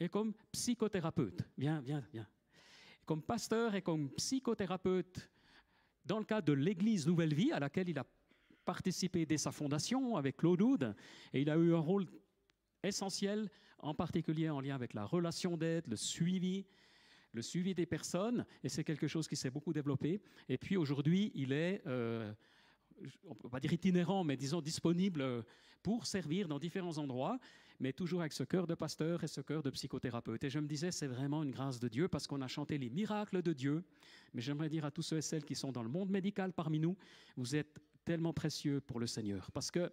et comme psychothérapeute. Viens. Comme pasteur et comme psychothérapeute dans le cadre de l'Église Nouvelle Vie, à laquelle il a participé dès sa fondation avec Claude Oud, et il a eu un rôle essentiel, en particulier en lien avec la relation d'aide, le suivi des personnes, et c'est quelque chose qui s'est beaucoup développé. Et puis aujourd'hui, il est, on ne peut pas dire itinérant, mais disons disponible pour servir dans différents endroits, mais toujours avec ce cœur de pasteur et ce cœur de psychothérapeute. Et je me disais, c'est vraiment une grâce de Dieu, parce qu'on a chanté les miracles de Dieu, mais j'aimerais dire à tous ceux et celles qui sont dans le monde médical parmi nous, vous êtes tellement précieux pour le Seigneur, parce que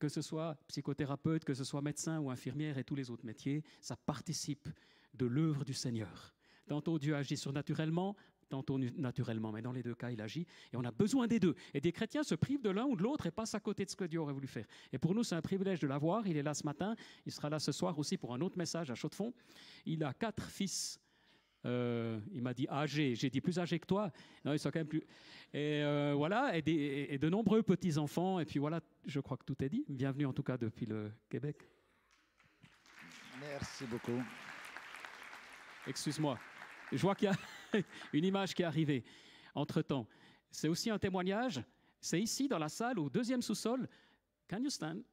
ce soit psychothérapeute, que ce soit médecin ou infirmière et tous les autres métiers, ça participe de l'œuvre du Seigneur. Tantôt Dieu agit surnaturellement, tantôt naturellement, mais dans les deux cas, il agit. Et on a besoin des deux. Et des chrétiens se privent de l'un ou de l'autre et passent à côté de ce que Dieu aurait voulu faire. Et pour nous, c'est un privilège de l'avoir. Il est là ce matin. Il sera là ce soir aussi pour un autre message à Chaux-de-Fonds. Il a 4 fils. Il m'a dit âgés. J'ai dit plus âgés que toi. Non, ils sont quand même plus. Et voilà, et de nombreux petits-enfants. Et puis voilà, je crois que tout est dit. Bienvenue en tout cas depuis le Québec. Merci beaucoup. Excuse-moi. Je vois qu'il y a une image qui est arrivée entre-temps. C'est aussi un témoignage. C'est ici, dans la salle, au 2e sous-sol. Can you stand?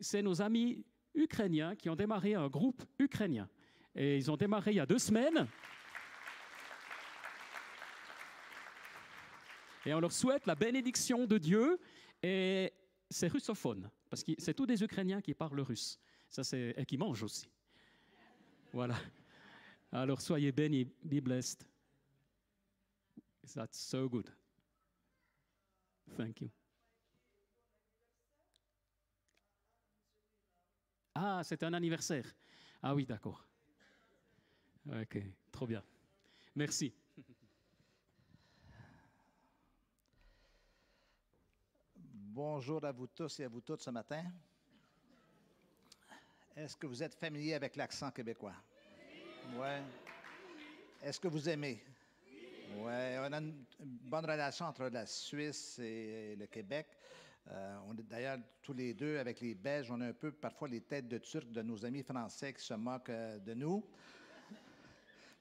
C'est nos amis ukrainiens qui ont démarré un groupe ukrainien. Et ils ont démarré il y a 2 semaines. Et on leur souhaite la bénédiction de Dieu. Et c'est russophone, parce que c'est tous des Ukrainiens qui parlent russe. Ça, et qui mangent aussi. Voilà. Alors, soyez bénis, be blessed. That's so good. Thank you. Ah, c'est un anniversaire. Ah oui, d'accord. OK, trop bien. Merci. Bonjour à vous tous et à vous toutes ce matin. Est-ce que vous êtes familier avec l'accent québécois? Oui. Est-ce que vous aimez? Oui. On a une bonne relation entre la Suisse et le Québec. On est d'ailleurs tous les deux avec les Belges. On a un peu parfois les têtes de Turcs de nos amis français qui se moquent de nous.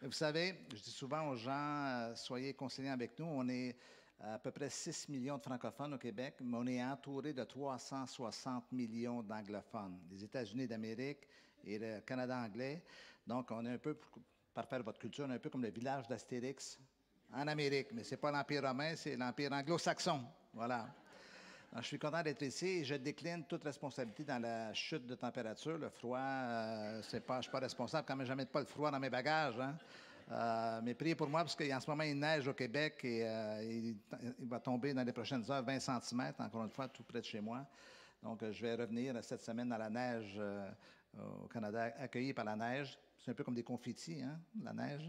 Mais vous savez, je dis souvent aux gens, soyez conciliants avec nous. On est à peu près 6 millions de francophones au Québec, mais on est entouré de 360 millions d'anglophones. Les États-Unis d'Amérique et le Canada anglais. Donc, on est un peu, pour parfaire votre culture, on est un peu comme le village d'Astérix en Amérique. Mais ce n'est pas l'Empire romain, c'est l'Empire anglo-saxon. Voilà. Alors, je suis content d'être ici et je décline toute responsabilité dans la chute de température. Le froid, je ne suis pas responsable quand même, je ne mets pas le froid dans mes bagages. Hein. Mais priez pour moi parce qu'en ce moment, il neige au Québec et il va tomber dans les prochaines heures 20 cm, encore une fois, tout près de chez moi. Donc, je vais revenir cette semaine dans la neige au Canada, accueilli par la neige. C'est un peu comme des confettis, hein, la neige.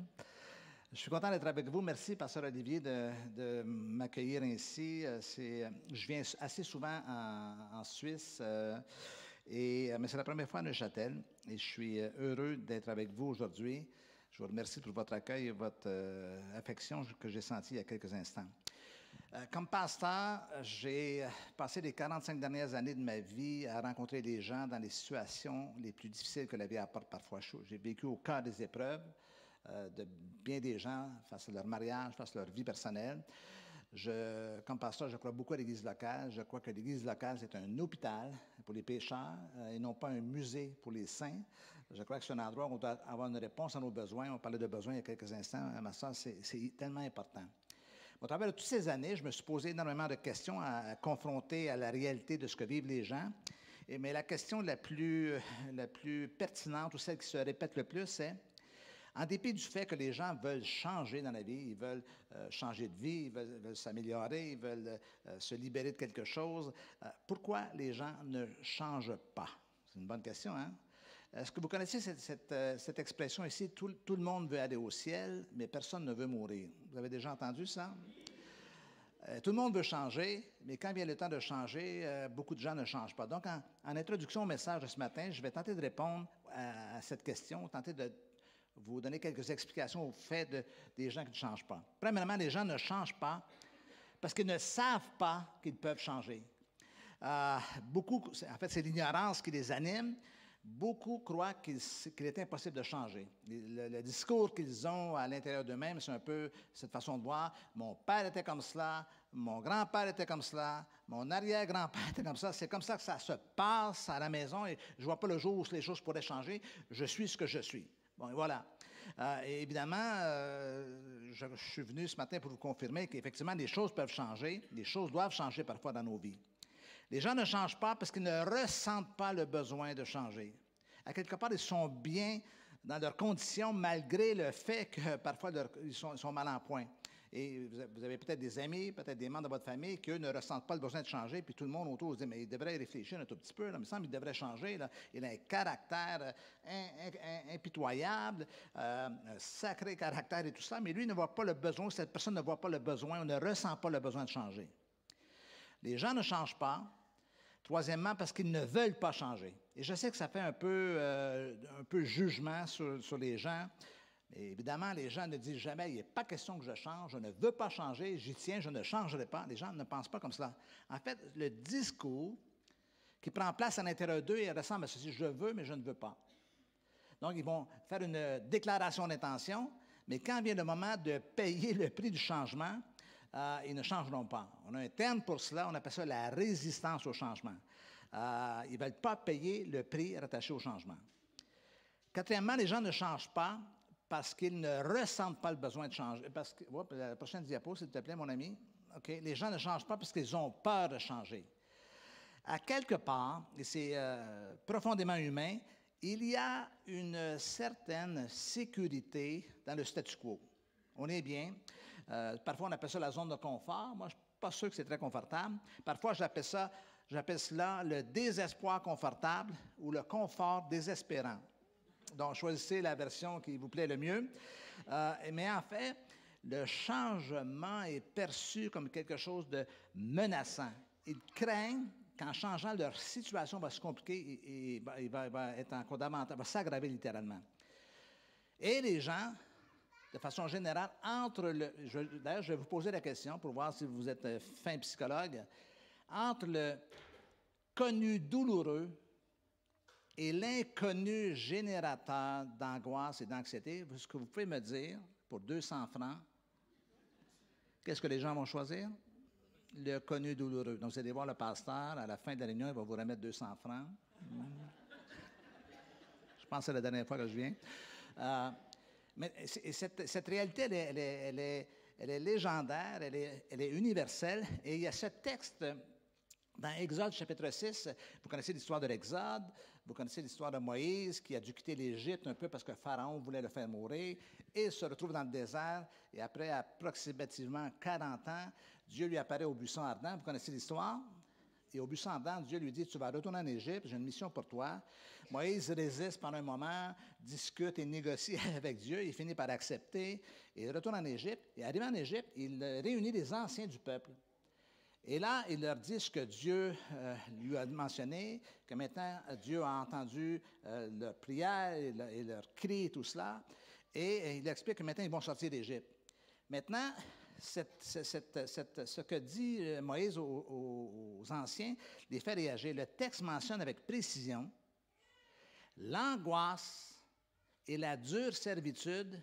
Je suis content d'être avec vous. Merci, Pasteur Olivier, de m'accueillir ainsi. Je viens assez souvent en Suisse, mais c'est la première fois à Neuchâtel et je suis heureux d'être avec vous aujourd'hui. Je vous remercie pour votre accueil et votre affection que j'ai sentie il y a quelques instants. Comme pasteur, j'ai passé les 45 dernières années de ma vie à rencontrer les gens dans les situations les plus difficiles que la vie apporte parfois. J'ai vécu au cœur des épreuves de bien des gens face à leur mariage, face à leur vie personnelle. Comme pasteur, je crois beaucoup à l'Église locale. Je crois que l'Église locale, c'est un hôpital pour les pécheurs et non pas un musée pour les saints. Je crois que c'est un endroit où on doit avoir une réponse à nos besoins. On parlait de besoins il y a quelques instants. Ma soeur, c'est tellement important. Au travers de toutes ces années, je me suis posé énormément de questions à confronter à la réalité de ce que vivent les gens. Mais la question la plus pertinente ou celle qui se répète le plus, c'est en dépit du fait que les gens veulent changer dans la vie, ils veulent changer de vie, ils veulent s'améliorer, ils veulent se libérer de quelque chose, pourquoi les gens ne changent pas? C'est une bonne question, hein? Est-ce que vous connaissez cette expression ici? Tout le monde veut aller au ciel, mais personne ne veut mourir. Vous avez déjà entendu ça? Tout le monde veut changer, mais quand vient le temps de changer, beaucoup de gens ne changent pas. Donc, en introduction au message de ce matin, je vais tenter de répondre à cette question, tenter de vous donner quelques explications au fait des gens qui ne changent pas. Premièrement, les gens ne changent pas parce qu'ils ne savent pas qu'ils peuvent changer. En fait, c'est l'ignorance qui les anime. Beaucoup croient qu'il est impossible de changer. Le discours qu'ils ont à l'intérieur d'eux-mêmes, c'est un peu cette façon de voir. Mon père était comme cela, mon grand-père était comme cela, mon arrière-grand-père était comme ça. C'est comme ça que ça se passe à la maison et je ne vois pas le jour où les choses pourraient changer. Je suis ce que je suis. Bon, et voilà. Et évidemment, je suis venu ce matin pour vous confirmer qu'effectivement, les choses peuvent changer. Les choses doivent changer parfois dans nos vies. Les gens ne changent pas parce qu'ils ne ressentent pas le besoin de changer. À quelque part, ils sont bien dans leurs conditions malgré le fait que parfois ils sont mal en point. Et vous avez peut-être des amis, peut-être des membres de votre famille qui, eux, ne ressentent pas le besoin de changer, puis tout le monde autour se dit, mais il devrait réfléchir un tout petit peu, là, il me semble qu'il devrait changer, là. Il a un caractère impitoyable, un sacré caractère et tout ça, mais lui ne voit pas le besoin, cette personne ne voit pas le besoin, ou ne ressent pas le besoin de changer. Les gens ne changent pas. Troisièmement, parce qu'ils ne veulent pas changer. Et je sais que ça fait un peu jugement sur les gens. Mais évidemment, les gens ne disent jamais, il n'est pas question que je change, je ne veux pas changer, j'y tiens, je ne changerai pas. Les gens ne pensent pas comme cela. En fait, le discours qui prend place à l'intérieur d'eux, il ressemble à ceci, je veux, mais je ne veux pas. Donc, ils vont faire une déclaration d'intention, mais quand vient le moment de payer le prix du changement, ils ne changeront pas. On a un terme pour cela, on appelle ça la résistance au changement. Ils ne veulent pas payer le prix rattaché au changement. Quatrièmement, les gens ne changent pas parce qu'ils ne ressentent pas le besoin de changer. La prochaine diapo, s'il te plaît, mon ami. OK. Les gens ne changent pas parce qu'ils ont peur de changer. À quelque part, et c'est profondément humain, il y a une certaine sécurité dans le statu quo. On est bien. Parfois, on appelle ça la zone de confort. Moi, je ne suis pas sûr que c'est très confortable. Parfois, j'appelle cela le désespoir confortable ou le confort désespérant. Donc, choisissez la version qui vous plaît le mieux. Mais en fait, le changement est perçu comme quelque chose de menaçant. Ils craignent qu'en changeant, leur situation va se compliquer et il va être encore davantage, va s'aggraver littéralement. Et les gens, de façon générale, d'ailleurs, je vais vous poser la question pour voir si vous êtes fin psychologue, entre le connu douloureux et l'inconnu générateur d'angoisse et d'anxiété, est-ce que vous pouvez me dire, pour 200 francs, qu'est-ce que les gens vont choisir? Le connu douloureux. Donc, vous allez voir le pasteur, à la fin de la réunion, il va vous remettre 200 francs. Je pense que c'est la dernière fois que je viens. Mais cette réalité, elle est légendaire, elle est universelle. Et il y a ce texte dans Exode chapitre 6. Vous connaissez l'histoire de l'Exode, vous connaissez l'histoire de Moïse qui a dû quitter l'Égypte un peu parce que Pharaon voulait le faire mourir et se retrouve dans le désert. Et après approximativement 40 ans, Dieu lui apparaît au buisson ardent. Vous connaissez l'histoire? Et au buisson ardent, Dieu lui dit, tu vas retourner en Égypte, j'ai une mission pour toi. Moïse résiste pendant un moment, discute et négocie avec Dieu. Il finit par accepter et il retourne en Égypte. Et arrivé en Égypte, il réunit les anciens du peuple. Et là, il leur dit ce que Dieu lui a mentionné, que maintenant Dieu a entendu leurs prières et leurs cris et tout cela. Et il explique que maintenant ils vont sortir d'Égypte. Maintenant, ce que dit Moïse aux anciens les fait réagir. Le texte mentionne avec précision l'angoisse et la dure servitude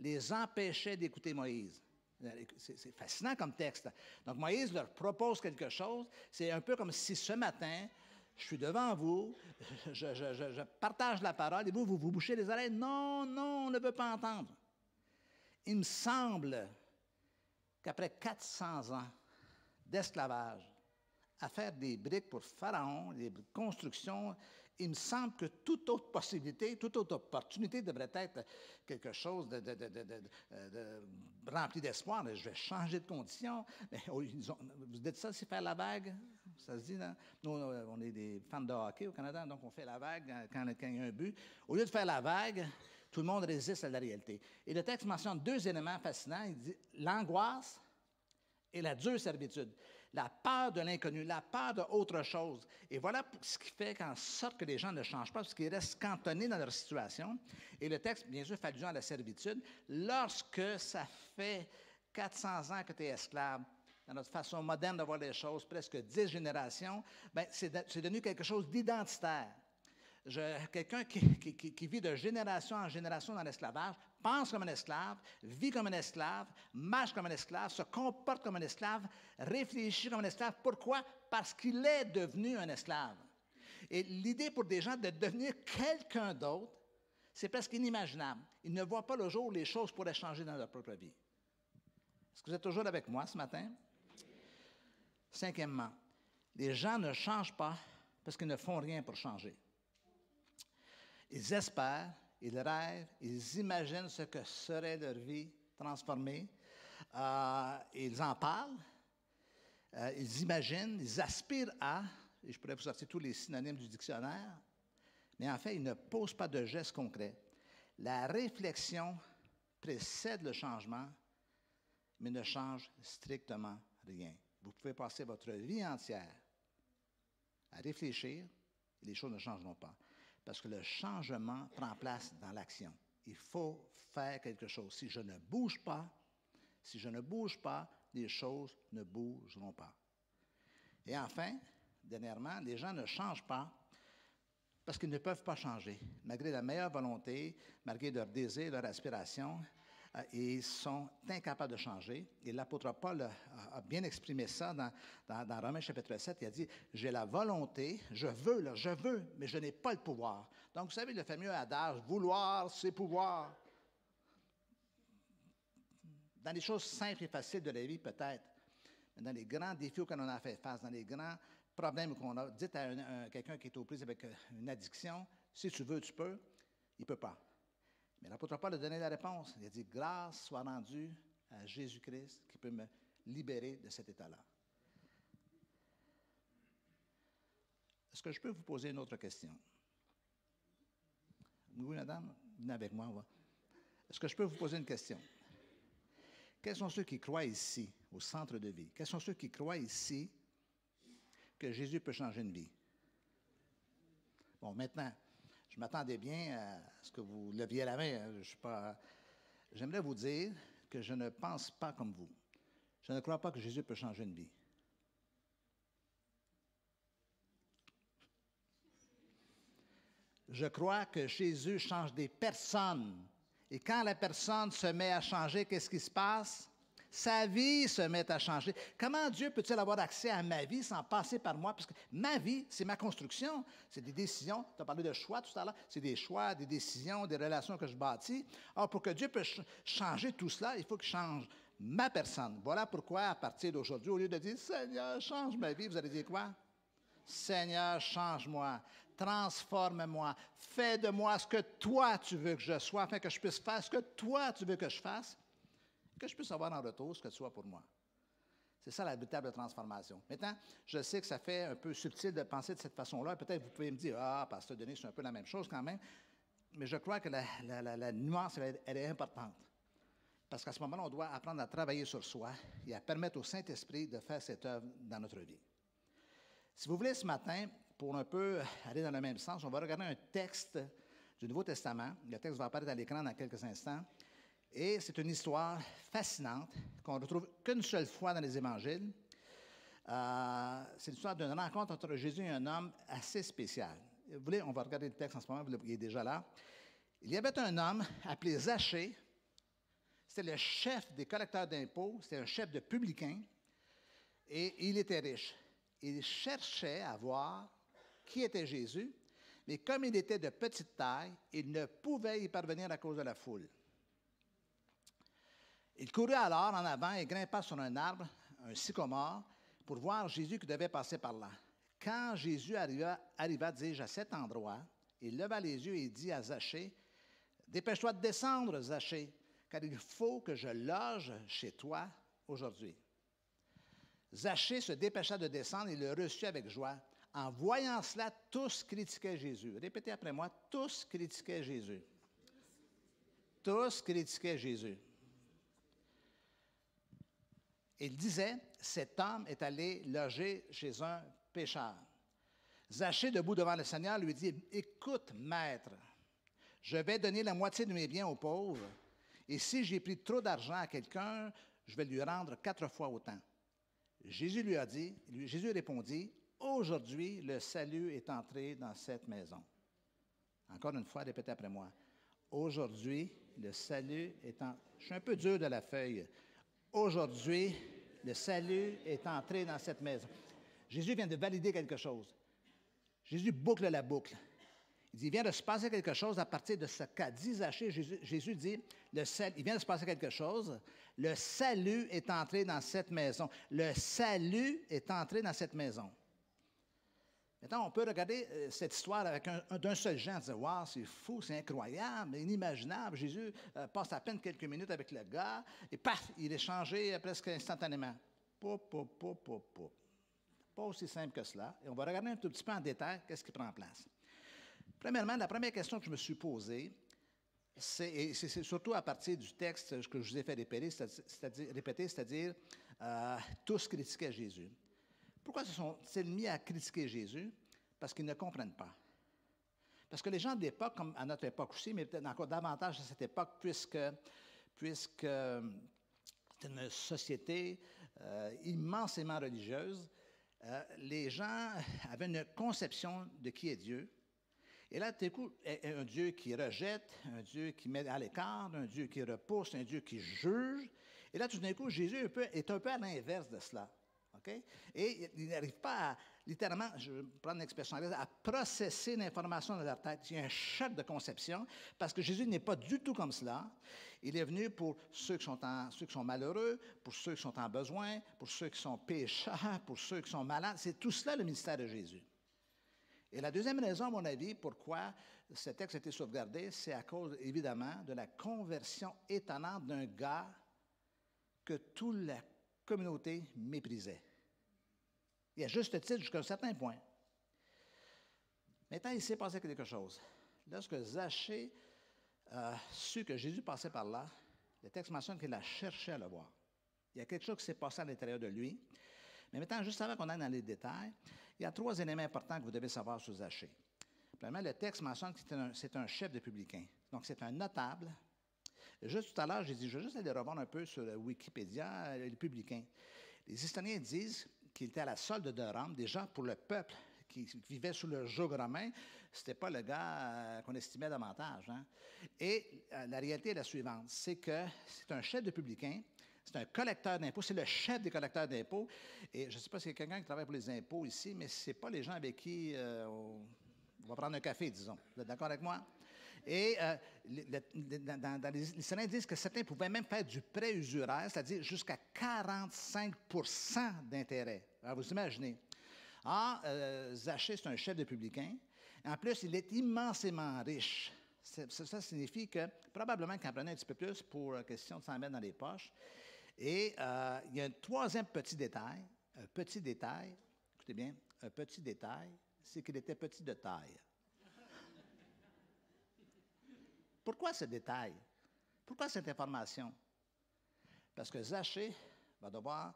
les empêchaient d'écouter Moïse. C'est fascinant comme texte. Donc, Moïse leur propose quelque chose. C'est un peu comme si ce matin, je suis devant vous, je partage la parole et vous bouchez les oreilles. Non, non, on ne veut pas entendre. Il me semble qu'après 400 ans d'esclavage, à faire des briques pour Pharaon, des constructions, il me semble que toute autre possibilité, toute autre opportunité devrait être quelque chose de rempli d'espoir. Je vais changer de condition. Mais vous dites ça, c'est faire la vague? Ça se dit, non? Nous, on est des fans de hockey au Canada, donc on fait la vague quand il y a un but. Au lieu de faire la vague, tout le monde résiste à la réalité. Et le texte mentionne deux éléments fascinants. Il dit l'angoisse et la dure servitude. La peur de l'inconnu, la peur d'autre chose. Et voilà ce qui fait qu'en sorte que les gens ne changent pas, parce qu'ils restent cantonnés dans leur situation. Et le texte, bien sûr, fait allusion à la servitude. Lorsque ça fait 400 ans que tu es esclave, dans notre façon moderne de voir les choses, presque 10 générations, bien, c'est devenu quelque chose d'identitaire. Quelqu'un qui vit de génération en génération dans l'esclavage, pense comme un esclave, vit comme un esclave, marche comme un esclave, se comporte comme un esclave, réfléchit comme un esclave. Pourquoi? Parce qu'il est devenu un esclave. Et l'idée pour des gens de devenir quelqu'un d'autre, c'est presque inimaginable. Ils ne voient pas le jour où les choses pourraient changer dans leur propre vie. Est-ce que vous êtes toujours avec moi ce matin? Cinquièmement, les gens ne changent pas parce qu'ils ne font rien pour changer. Ils espèrent, ils rêvent, ils imaginent ce que serait leur vie transformée. Ils en parlent, ils imaginent, ils aspirent à, et je pourrais vous sortir tous les synonymes du dictionnaire, mais en fait, ils ne posent pas de gestes concrets. La réflexion précède le changement, mais ne change strictement rien. Vous pouvez passer votre vie entière à réfléchir, et les choses ne changeront pas. Parce que le changement prend place dans l'action. Il faut faire quelque chose. Si je ne bouge pas, les choses ne bougeront pas. Et enfin, dernièrement, les gens ne changent pas parce qu'ils ne peuvent pas changer. Malgré la meilleure volonté, malgré leur désir, leur aspiration, ils sont incapables de changer. Et l'apôtre Paul a bien exprimé ça dans Romains chapitre 7. Il a dit, j'ai la volonté, je veux, mais je n'ai pas le pouvoir. Donc, vous savez, le fameux adage, vouloir, c'est pouvoir. Dans les choses simples et faciles de la vie, peut-être, mais dans les grands défis auxquels on a fait face, dans les grands problèmes qu'on a, dites à quelqu'un qui est aux prises avec une addiction, si tu veux, tu peux, il ne peut pas. Mais l'apôtre Paul a donné la réponse. Il a dit, grâce soit rendue à Jésus-Christ qui peut me libérer de cet état-là. Est-ce que je peux vous poser une autre question? Oui, madame, venez avec moi. Est-ce que je peux vous poser une question? Quels sont ceux qui croient ici, au centre de vie? Quels sont ceux qui croient ici que Jésus peut changer une vie? Bon, maintenant, je m'attendais bien à ce que vous leviez la main. J'aimerais vous dire que je ne pense pas comme vous. Je ne crois pas que Jésus peut changer une vie. Je crois que Jésus change des personnes. Et quand la personne se met à changer, qu'est-ce qui se passe? Sa vie se met à changer. Comment Dieu peut-il avoir accès à ma vie sans passer par moi? Parce que ma vie, c'est ma construction, c'est des décisions. Tu as parlé de choix tout à l'heure. C'est des choix, des décisions, des relations que je bâtis. Or, pour que Dieu puisse changer tout cela, il faut qu'il change ma personne. Voilà pourquoi, à partir d'aujourd'hui, au lieu de dire « Seigneur, change ma vie », vous allez dire quoi? « Seigneur, change-moi, transforme-moi, fais de moi ce que toi tu veux que je sois, afin que je puisse faire ce que toi tu veux que je fasse, que je puisse avoir en retour ce que tu sois pour moi. » C'est ça la véritable transformation. Maintenant, je sais que ça fait un peu subtil de penser de cette façon-là. Peut-être vous pouvez me dire, ah, pasteur Denis, c'est un peu la même chose quand même. Mais je crois que la nuance, elle est importante. Parce qu'à ce moment-là, on doit apprendre à travailler sur soi et à permettre au Saint-Esprit de faire cette œuvre dans notre vie. Si vous voulez, ce matin, pour un peu aller dans le même sens, on va regarder un texte du Nouveau Testament. Le texte va apparaître à l'écran dans quelques instants. Et c'est une histoire fascinante qu'on ne retrouve qu'une seule fois dans les Évangiles. C'est l'histoire d'une rencontre entre Jésus et un homme assez spécial. Vous voulez, on va regarder le texte en ce moment, il est déjà là. Il y avait un homme appelé Zachée. C'était le chef des collecteurs d'impôts, c'était un chef de publicains, et il était riche. Il cherchait à voir qui était Jésus, mais comme il était de petite taille, il ne pouvait y parvenir à cause de la foule. Il courut alors en avant et grimpa sur un arbre, un sycomore, pour voir Jésus qui devait passer par là. Quand Jésus arriva, dis-je, à cet endroit, il leva les yeux et dit à Zachée, « Dépêche-toi de descendre, Zachée, car il faut que je loge chez toi aujourd'hui. » Zachée se dépêcha de descendre et le reçut avec joie. En voyant cela, tous critiquaient Jésus. Répétez après moi, tous critiquaient Jésus. Tous critiquaient Jésus. Il disait, cet homme est allé loger chez un pécheur. Zachée, debout devant le Seigneur, lui dit, écoute, maître, je vais donner la moitié de mes biens aux pauvres, et si j'ai pris trop d'argent à quelqu'un, je vais lui rendre 4 fois autant. Jésus répondit, aujourd'hui, le salut est entré dans cette maison. Encore une fois, répétez après moi. Aujourd'hui, le salut est en... Je suis un peu dur de la feuille. Aujourd'hui, le salut est entré dans cette maison. Jésus vient de valider quelque chose. Jésus boucle la boucle. Il dit, il vient de se passer quelque chose à partir de ce qu'a dit Zachée. Jésus dit, il vient de se passer quelque chose. Le salut est entré dans cette maison. Le salut est entré dans cette maison. Maintenant, on peut regarder cette histoire avec d'un seul genre et dire, wow, c'est fou, c'est incroyable, inimaginable. Jésus passe à peine quelques minutes avec le gars et paf, il est changé presque instantanément. Pas aussi simple que cela. Et on va regarder un tout petit peu en détail qu'est-ce qui prend place. Premièrement, la première question que je me suis posée, c'est surtout à partir du texte que je vous ai fait répéter, c'est-à-dire tous critiquaient Jésus. Pourquoi se sont-ils mis à critiquer Jésus? Parce qu'ils ne comprennent pas. Parce que les gens de l'époque, comme à notre époque aussi, mais peut-être encore davantage à cette époque, puisque c'est une société immensément religieuse, les gens avaient une conception de qui est Dieu. Et là, tout à coup, un Dieu qui rejette, un Dieu qui met à l'écart, un Dieu qui repousse, un Dieu qui juge. Et là, tout d'un coup, Jésus est un peu à l'inverse de cela. Okay? Et il n'arrive pas à, littéralement, je vais prendre l'expression anglaise, à processer l'information dans leur tête. Il y a un choc de conception parce que Jésus n'est pas du tout comme cela. Il est venu pour ceux qui sont malheureux, pour ceux qui sont en besoin, pour ceux qui sont pécheurs, pour ceux qui sont malades. C'est tout cela le ministère de Jésus. Et la deuxième raison, à mon avis, pourquoi ce texte a été sauvegardé, c'est à cause, évidemment, de la conversion étonnante d'un gars que toute la communauté méprisait. Et à juste titre, jusqu'à un certain point. Maintenant, il s'est passé quelque chose. Lorsque Zachée sut que Jésus passait par là, le texte mentionne qu'il a cherché à le voir. Il y a quelque chose qui s'est passé à l'intérieur de lui. Mais maintenant, juste avant qu'on aille dans les détails, il y a 3 éléments importants que vous devez savoir sur Zachée. Premièrement, le texte mentionne que c'est un chef de publicains. Donc, c'est un notable. Juste tout à l'heure, j'ai dit, je vais juste aller revoir un peu sur Wikipédia, les publicains. Les historiens disent qu'il était à la solde de Rome, déjà pour le peuple qui vivait sous le joug romain, ce n'était pas le gars qu'on estimait davantage. Hein? Et la réalité est la suivante, c'est que c'est un chef de publicains, c'est un collecteur d'impôts, c'est le chef des collecteurs d'impôts. Et je ne sais pas s'il y a quelqu'un qui travaille pour les impôts ici, mais ce n'est pas les gens avec qui on va prendre un café, disons. Vous êtes d'accord avec moi? Et dans les historiens disent que certains pouvaient même faire du prêt usuraire, c'est-à-dire jusqu'à 45 % d'intérêt. Alors, vous imaginez. Zachée, c'est un chef de publicain. En plus, il est immensément riche. Ça signifie que probablement qu'il en prenait un petit peu plus pour question de s'en mettre dans les poches. Et il y a un troisième petit détail, écoutez bien, un petit détail, c'est qu'il était petit de taille. Pourquoi ce détail? Pourquoi cette information? Parce que Zachée va devoir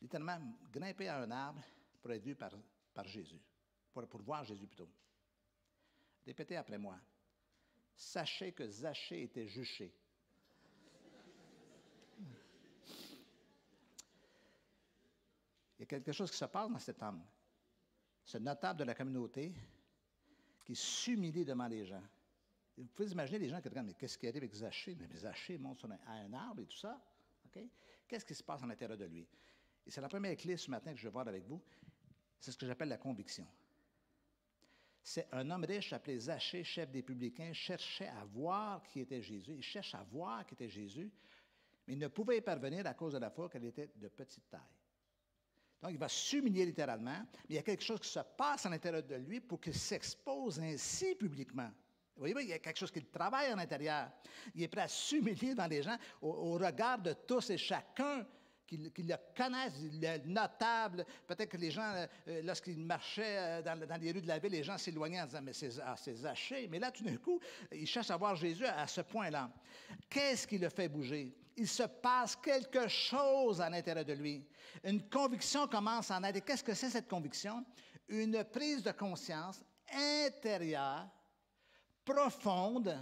littéralement grimper à un arbre pour être vu par Jésus, pour voir Jésus plutôt. Répétez après moi. Sachez que Zachée était juché. Il y a quelque chose qui se passe dans cet homme, ce notable de la communauté qui s'humilie devant les gens. Vous pouvez imaginer les gens qui regardent, mais qu'est-ce qui arrive avec Zachée? Mais Zachée monte sur un arbre et tout ça. Okay? Qu'est-ce qui se passe à l'intérieur de lui? Et c'est la première clé ce matin que je vais voir avec vous. C'est ce que j'appelle la conviction. C'est un homme riche appelé Zachée, chef des publicains, cherchait à voir qui était Jésus. Il cherche à voir qui était Jésus, mais il ne pouvait y parvenir à cause de la foi qu'elle était de petite taille. Donc, il va s'humilier littéralement, mais il y a quelque chose qui se passe à l'intérieur de lui pour qu'il s'expose ainsi publiquement. Vous voyez, il y a quelque chose qui travaille à l'intérieur. Il est prêt à s'humilier devant les gens au regard de tous et chacun qui le connaissent, le notable. Peut-être que les gens, lorsqu'ils marchaient dans les rues de la ville, les gens s'éloignaient en disant, mais c'est Zachée. Mais là, tout d'un coup, ils cherchent à voir Jésus à ce point-là. Qu'est-ce qui le fait bouger? Il se passe quelque chose à l'intérieur de lui. Une conviction commence à en être. Et qu'est-ce que c'est cette conviction? Une prise de conscience intérieure, profonde,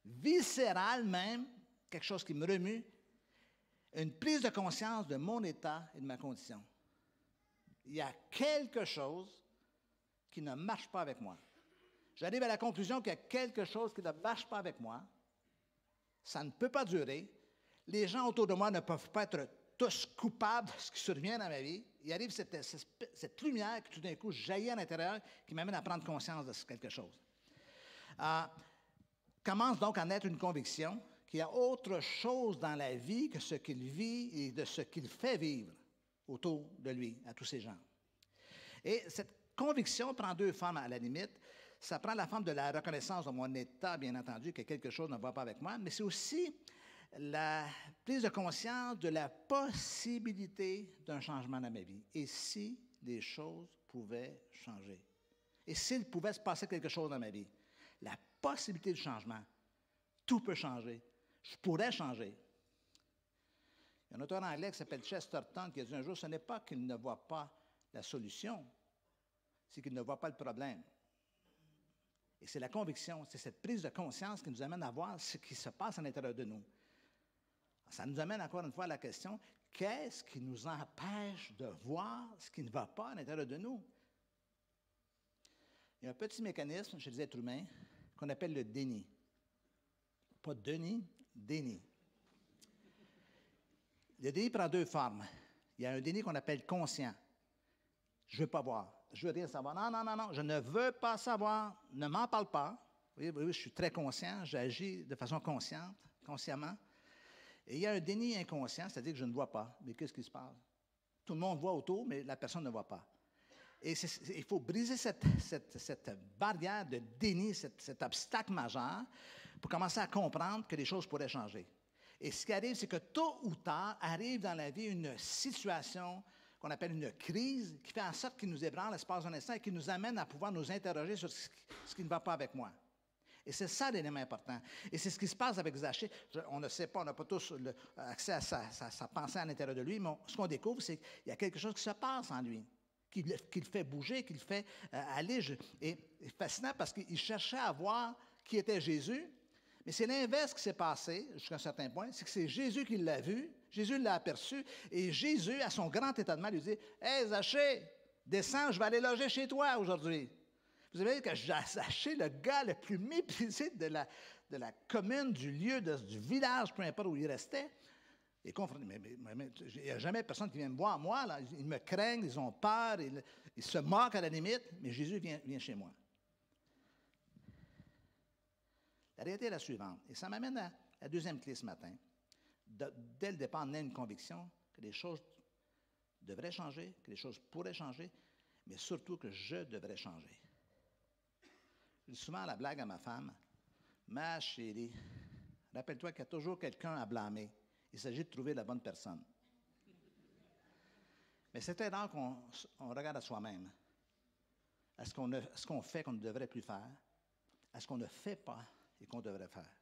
viscérale même, quelque chose qui me remue, une prise de conscience de mon état et de ma condition. Il y a quelque chose qui ne marche pas avec moi. J'arrive à la conclusion qu'il y a quelque chose qui ne marche pas avec moi. Ça ne peut pas durer. Les gens autour de moi ne peuvent pas être tous coupables de ce qui survient dans ma vie. Il arrive cette lumière qui tout d'un coup jaillit à l'intérieur, qui m'amène à prendre conscience de quelque chose. Commence donc à naître une conviction qu'il y a autre chose dans la vie que ce qu'il vit et de ce qu'il fait vivre autour de lui, à tous ces gens. Et cette conviction prend deux formes à la limite. Ça prend la forme de la reconnaissance de mon état, bien entendu, que quelque chose ne va pas avec moi, mais c'est aussi la prise de conscience de la possibilité d'un changement dans ma vie. Et si les choses pouvaient changer? Et s'il pouvait se passer quelque chose dans ma vie? La possibilité de changement. Tout peut changer. Je pourrais changer. Il y a un auteur anglais qui s'appelle Chesterton qui a dit un jour, ce n'est pas qu'il ne voit pas la solution, c'est qu'il ne voit pas le problème. Et c'est la conviction, c'est cette prise de conscience qui nous amène à voir ce qui se passe à l'intérieur de nous. Ça nous amène encore une fois à la question, qu'est-ce qui nous empêche de voir ce qui ne va pas à l'intérieur de nous? Il y a un petit mécanisme chez les êtres humains qu'on appelle le déni. Pas déni, déni. Le déni prend deux formes. Il y a un déni qu'on appelle conscient. Je ne veux pas voir. Je ne veux rien savoir. Non, je ne veux pas savoir. Ne m'en parle pas. Oui, je suis très conscient. J'agis de façon consciemment. Et il y a un déni inconscient, c'est-à-dire que je ne vois pas. Mais qu'est-ce qui se passe? Tout le monde voit autour, mais la personne ne voit pas. Et il faut briser cette barrière de déni, cet obstacle majeur, pour commencer à comprendre que les choses pourraient changer. Et ce qui arrive, c'est que tôt ou tard arrive dans la vie une situation qu'on appelle une crise, qui fait en sorte qu'il nous ébranle l'espace d'un instant et qui nous amène à pouvoir nous interroger sur ce qui ne va pas avec moi. Et c'est ça l'élément important. Et c'est ce qui se passe avec Zachée. On ne sait pas, on n'a pas tous accès à sa pensée à l'intérieur de lui, mais ce qu'on découvre, c'est qu'il y a quelque chose qui se passe en lui, qui le fait bouger, qui le fait aller. Et c'est fascinant parce qu'il cherchait à voir qui était Jésus, mais c'est l'inverse qui s'est passé jusqu'à un certain point, c'est que c'est Jésus qui l'a vu, Jésus l'a aperçu, et Jésus, à son grand étonnement, lui dit « Hey, Zachée, descends, je vais aller loger chez toi aujourd'hui. » Vous savez que Zachée, le gars le plus méprisé de la commune, du lieu, du village, peu importe où il restait, est confronté. Mais il n'y a jamais personne qui vient me voir, moi. Là, ils me craignent, ils ont peur, ils se moquent à la limite, mais Jésus vient chez moi. La réalité est la suivante, et ça m'amène à la deuxième clé ce matin. Dès le départ, on a une conviction que les choses devraient changer, que les choses pourraient changer, mais surtout que je devrais changer. Je dis souvent la blague à ma femme, « Ma chérie, rappelle-toi qu'il y a toujours quelqu'un à blâmer. Il s'agit de trouver la bonne personne. » Mais c'est rare qu'on regarde à soi-même. À ce qu'on fait qu'on ne devrait plus faire, à ce qu'on ne fait pas et qu'on devrait faire.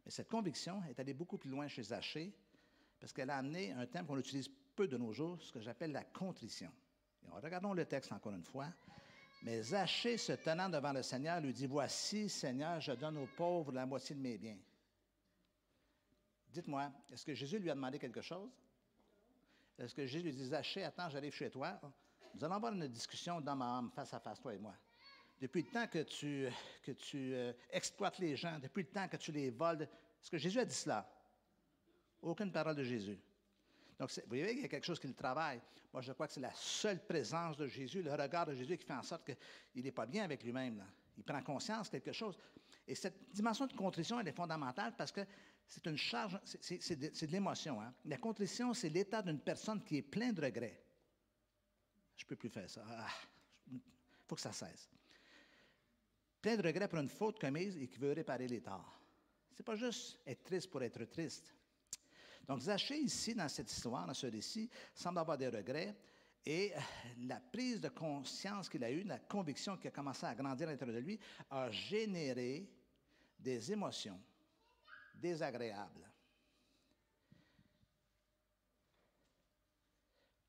Mais cette conviction est allée beaucoup plus loin chez Zachée parce qu'elle a amené un terme qu'on utilise peu de nos jours, ce que j'appelle la contrition. Et regardons le texte encore une fois. Mais Zachée, se tenant devant le Seigneur, lui dit, « Voici, Seigneur, je donne aux pauvres la moitié de mes biens. » Dites-moi, est-ce que Jésus lui a demandé quelque chose? Est-ce que Jésus lui dit, « Zachée, attends, j'arrive chez toi. Nous allons avoir une discussion d'homme à homme, face à face, toi et moi. Depuis le temps que tu exploites les gens, depuis le temps que tu les voles, est-ce que Jésus a dit cela? Aucune parole de Jésus. Donc, vous voyez qu'il y a quelque chose qui le travaille. Moi, je crois que c'est la seule présence de Jésus, le regard de Jésus qui fait en sorte qu'il n'est pas bien avec lui-même. Là. Il prend conscience de quelque chose. Et cette dimension de contrition, elle est fondamentale parce que c'est une charge, c'est de l'émotion. Hein? La contrition, c'est l'état d'une personne qui est plein de regrets. Je ne peux plus faire ça. Il faut que ça cesse. Plein de regrets pour une faute commise et qui veut réparer les torts. Ce n'est pas juste être triste pour être triste. Donc, Zachée, ici, dans cette histoire, dans ce récit, semble avoir des regrets et la prise de conscience qu'il a eue, la conviction qui a commencé à grandir à l'intérieur de lui, a généré des émotions désagréables.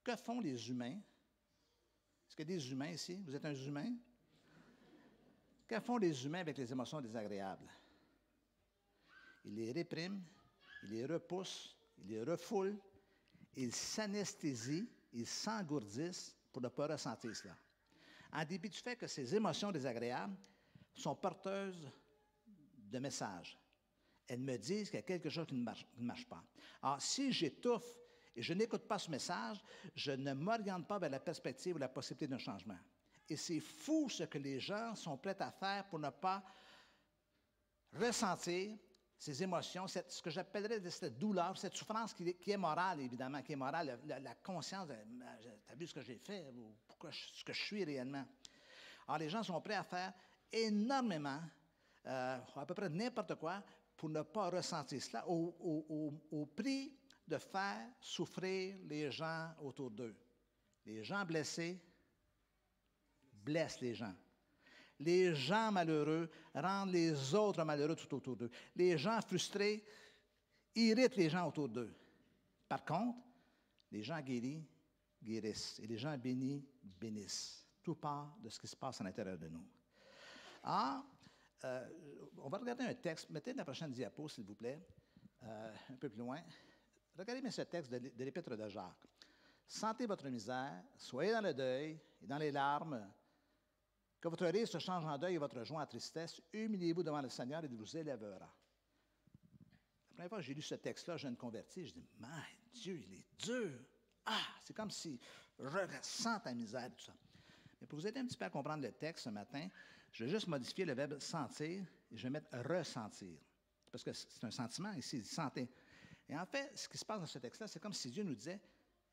Que font les humains? Est-ce qu'il y a des humains ici? Vous êtes un humain? Que font les humains avec les émotions désagréables? Ils les répriment, ils les repoussent, ils les refoulent, ils s'anesthésient, ils s'engourdissent pour ne pas ressentir cela. en dépit du fait que ces émotions désagréables sont porteuses de messages. Elles me disent qu'il y a quelque chose qui ne marche pas. Alors, si j'étouffe et je n'écoute pas ce message, je ne m'oriente pas vers la perspective ou la possibilité d'un changement. Et c'est fou ce que les gens sont prêts à faire pour ne pas ressentir ces émotions, ce que j'appellerais cette douleur, cette souffrance qui est morale, évidemment, qui est morale, la conscience de « t'as vu ce que j'ai fait, ou pourquoi ce que je suis réellement ». Alors, les gens sont prêts à faire énormément, à peu près n'importe quoi, pour ne pas ressentir cela, au prix de faire souffrir les gens autour d'eux. Les gens blessés blessent les gens. Les gens malheureux rendent les autres malheureux tout autour d'eux. Les gens frustrés irritent les gens autour d'eux. Par contre, les gens guéris guérissent et les gens bénis bénissent. Tout part de ce qui se passe à l'intérieur de nous. Alors, on va regarder un texte. Mettez la prochaine diapo, s'il vous plaît, un peu plus loin. Regardez ce texte de l'Épître de Jacques. Sentez votre misère, soyez dans le deuil et dans les larmes. Que votre rire se change en deuil et votre joie en tristesse. Humiliez-vous devant le Seigneur et il vous élèvera. La première fois que j'ai lu ce texte-là, je me convertis, je dis, « My Dieu, il est dur! Ah, c'est comme si je ressens ta misère, tout ça. » Mais pour vous aider un petit peu à comprendre le texte ce matin, je vais juste modifier le verbe « sentir » et je vais mettre « ressentir ». Parce que c'est un sentiment ici, « sentir ». Et en fait, ce qui se passe dans ce texte-là, c'est comme si Dieu nous disait,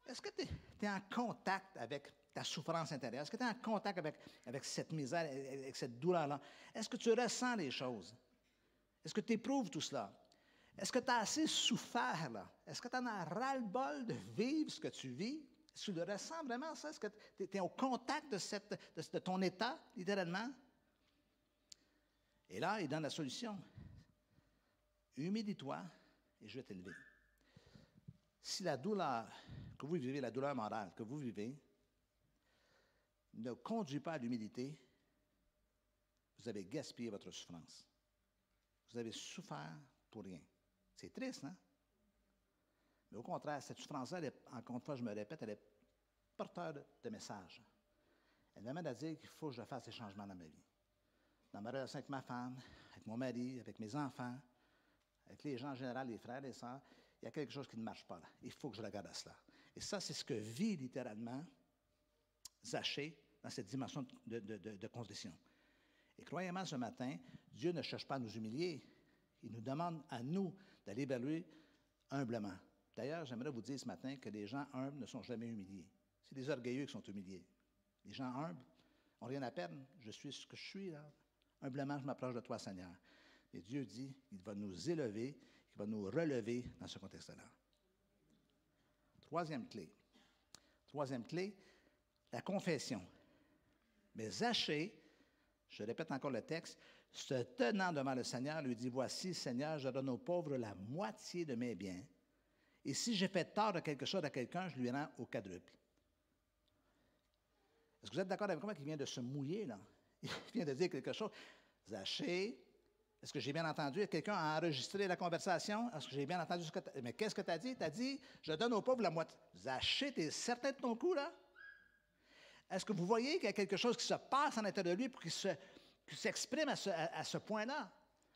est-ce que tu es en contact avec ta souffrance intérieure? Est-ce que tu es en contact avec cette misère, avec cette douleur-là? Est-ce que tu ressens les choses? Est-ce que tu éprouves tout cela? Est-ce que tu as assez souffert, là? Est-ce que tu en as ras-le-bol de vivre ce que tu vis? Est-ce que tu le ressens vraiment, ça? Est-ce que tu es au contact de ton état, littéralement? Et là, il donne la solution. Humilie-toi et je vais t'élever. Si la douleur que vous vivez, la douleur morale que vous vivez, ne conduit pas à l'humilité, vous avez gaspillé votre souffrance. Vous avez souffert pour rien. C'est triste, hein? Mais au contraire, cette souffrance-là, encore une fois, je me répète, elle est porteur de messages. Elle m'amène à dire qu'il faut que je fasse des changements dans ma vie. Dans ma relation avec ma femme, avec mon mari, avec mes enfants, avec les gens en général, les frères, les sœurs, il y a quelque chose qui ne marche pas là. Il faut que je regarde à cela. Et ça, c'est ce que vit littéralement Zachée dans cette dimension de condition. Et croyez-moi, ce matin, Dieu ne cherche pas à nous humilier. Il nous demande à nous d'aller vers lui humblement. D'ailleurs, j'aimerais vous dire ce matin que les gens humbles ne sont jamais humiliés. C'est les orgueilleux qui sont humiliés. Les gens humbles n'ont rien à perdre. Je suis ce que je suis, là. Humblement, je m'approche de toi, Seigneur. Et Dieu dit qu'il va nous élever, qu'il va nous relever dans ce contexte-là. Troisième clé, la confession. Mais Zachée, je répète encore le texte, se tenant devant le Seigneur, lui dit, « Voici, Seigneur, je donne aux pauvres la moitié de mes biens. Et si j'ai fait tort de quelque chose à quelqu'un, je lui rends au quadruple. » Est-ce que vous êtes d'accord avec moi qu'il vient de se mouiller, là? Il vient de dire quelque chose. Zachée, est-ce que j'ai bien entendu? Quelqu'un a enregistré la conversation? Est-ce que j'ai bien entendu ce que tu as dit? Mais qu'est-ce que tu as dit? Tu as dit, je donne aux pauvres la moitié. Zachée, tu es certain de ton coup, là? Est-ce que vous voyez qu'il y a quelque chose qui se passe en l'intérieur de lui pour qu'il s'exprime à ce point-là,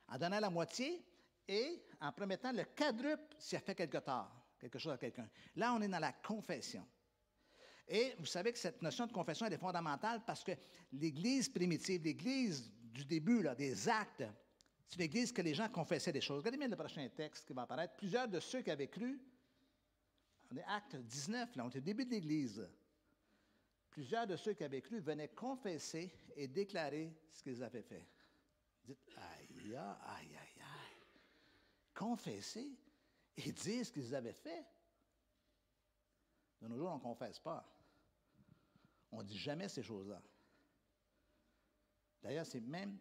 en donnant la moitié et en promettant le quadruple s'il a fait quelque chose à quelqu'un? Là, on est dans la confession. Et vous savez que cette notion de confession, elle est fondamentale parce que l'Église primitive, l'Église du début, là, des Actes, c'est une Église que les gens confessaient des choses. Regardez bien le prochain texte qui va apparaître. Plusieurs de ceux qui avaient cru, on est Acte 19, là, on est au début de l'Église. Plusieurs de ceux qui avaient cru venaient confesser et déclarer ce qu'ils avaient fait. Dites, aïe, aïe, aïe, aïe. Confesser et dire ce qu'ils avaient fait. De nos jours, on ne confesse pas. On ne dit jamais ces choses-là. D'ailleurs, c'est même,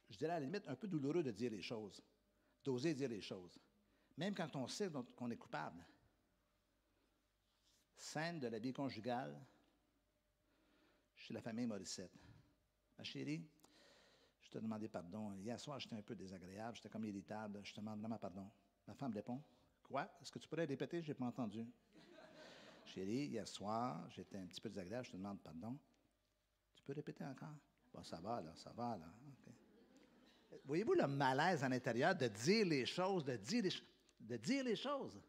je dirais à la limite, un peu douloureux de dire les choses, d'oser dire les choses, même quand on sait qu'on est coupable. Scène de la vie conjugale chez la famille Morissette. Ma chérie, je te demandais pardon. Hier soir, j'étais un peu désagréable, j'étais comme irritable. Je te demande vraiment pardon. Ma femme répond, quoi? Est-ce que tu pourrais répéter? Je n'ai pas entendu. Chérie, hier soir, j'étais un petit peu désagréable, je te demande pardon. peux répéter encore? Bon, ça va, là, ça va, là. Okay. Voyez-vous le malaise à l'intérieur de dire les choses, de dire les choses?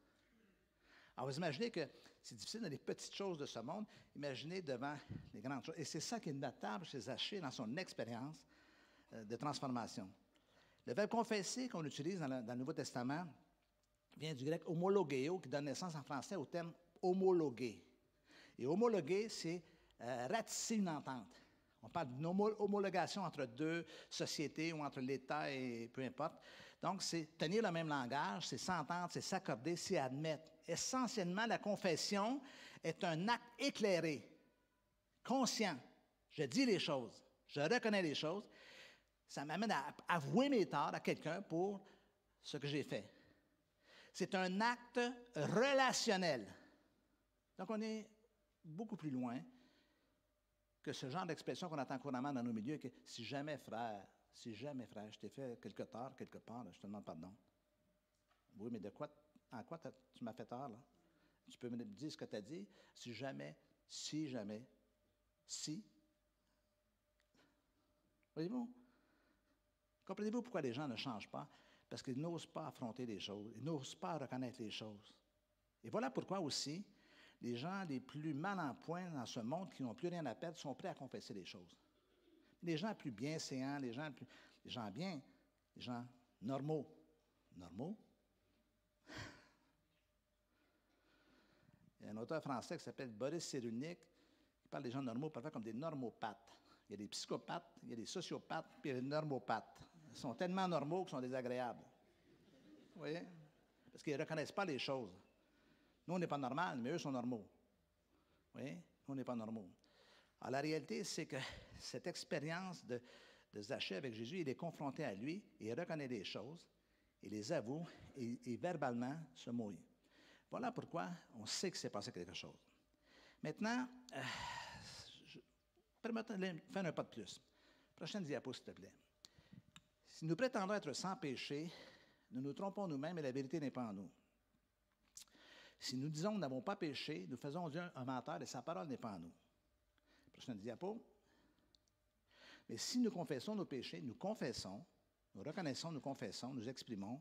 Alors, vous imaginez que c'est difficile dans les petites choses de ce monde. Imaginez devant les grandes choses. Et c'est ça qui est notable chez Zachée dans son expérience de transformation. Le verbe confesser qu'on utilise dans le Nouveau Testament vient du grec homologeo, qui donne naissance en français au terme homologuer. Et homologuer, c'est ratisser une entente. On parle d'une homologation entre deux sociétés ou entre l'État et peu importe. Donc, c'est tenir le même langage, c'est s'entendre, c'est s'accorder, c'est admettre. Essentiellement, la confession est un acte éclairé, conscient. Je dis les choses, je reconnais les choses. Ça m'amène à avouer mes torts à quelqu'un pour ce que j'ai fait. C'est un acte relationnel. Donc, on est beaucoup plus loin que ce genre d'expression qu'on entend couramment dans nos milieux, que si jamais frère, je t'ai fait quelque tort, quelque part, là, je te demande pardon. Oui, mais en quoi tu m'as fait tort, là? Tu peux me dire ce que tu as dit? Si jamais. Voyez-vous? Comprenez-vous pourquoi les gens ne changent pas? Parce qu'ils n'osent pas affronter les choses, ils n'osent pas reconnaître les choses. Et voilà pourquoi aussi, les gens les plus mal en point dans ce monde, qui n'ont plus rien à perdre, sont prêts à confesser les choses. Les gens plus bienséants, les gens normaux. Normaux? Il y a un auteur français qui s'appelle Boris Cyrulnik, qui parle des gens normaux parfois comme des normopathes. Il y a des psychopathes, il y a des sociopathes, puis il y a des normopathes. Ils sont tellement normaux qu'ils sont désagréables. Vous voyez? Parce qu'ils ne reconnaissent pas les choses. Nous, on n'est pas normal, mais eux sont normaux. Vous voyez? Nous, on n'est pas normaux. Alors, la réalité, c'est que cette expérience de Zachée avec Jésus, il est confronté à lui, et il reconnaît les choses, il les avoue, et verbalement se mouille. Voilà pourquoi on sait qu'il s'est passé quelque chose. Maintenant, permettez-moi de faire un pas de plus. Prochaine diapo, s'il te plaît. Si nous prétendons être sans péché, nous nous trompons nous-mêmes et la vérité n'est pas en nous. Si nous disons que nous n'avons pas péché, nous faisons Dieu un menteur et sa parole n'est pas en nous. Prochaine diapo. Mais si nous confessons nos péchés, nous reconnaissons, nous confessons, nous exprimons,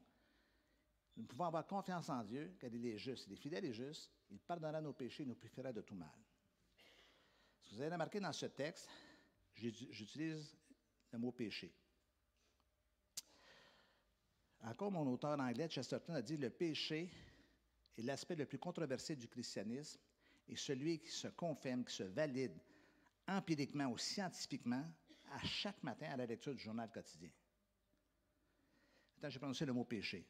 nous pouvons avoir confiance en Dieu, car il est juste, il est fidèle et juste, il pardonnera nos péchés et nous purifiera de tout mal. Si vous avez remarqué dans ce texte, j'utilise le mot péché. Encore mon auteur anglais, Chesterton, a dit « Le péché est l'aspect le plus controversé du christianisme et celui qui se confirme, qui se valide empiriquement ou scientifiquement à chaque matin à la lecture du journal quotidien. » Attends, j'ai prononcé le mot « péché ».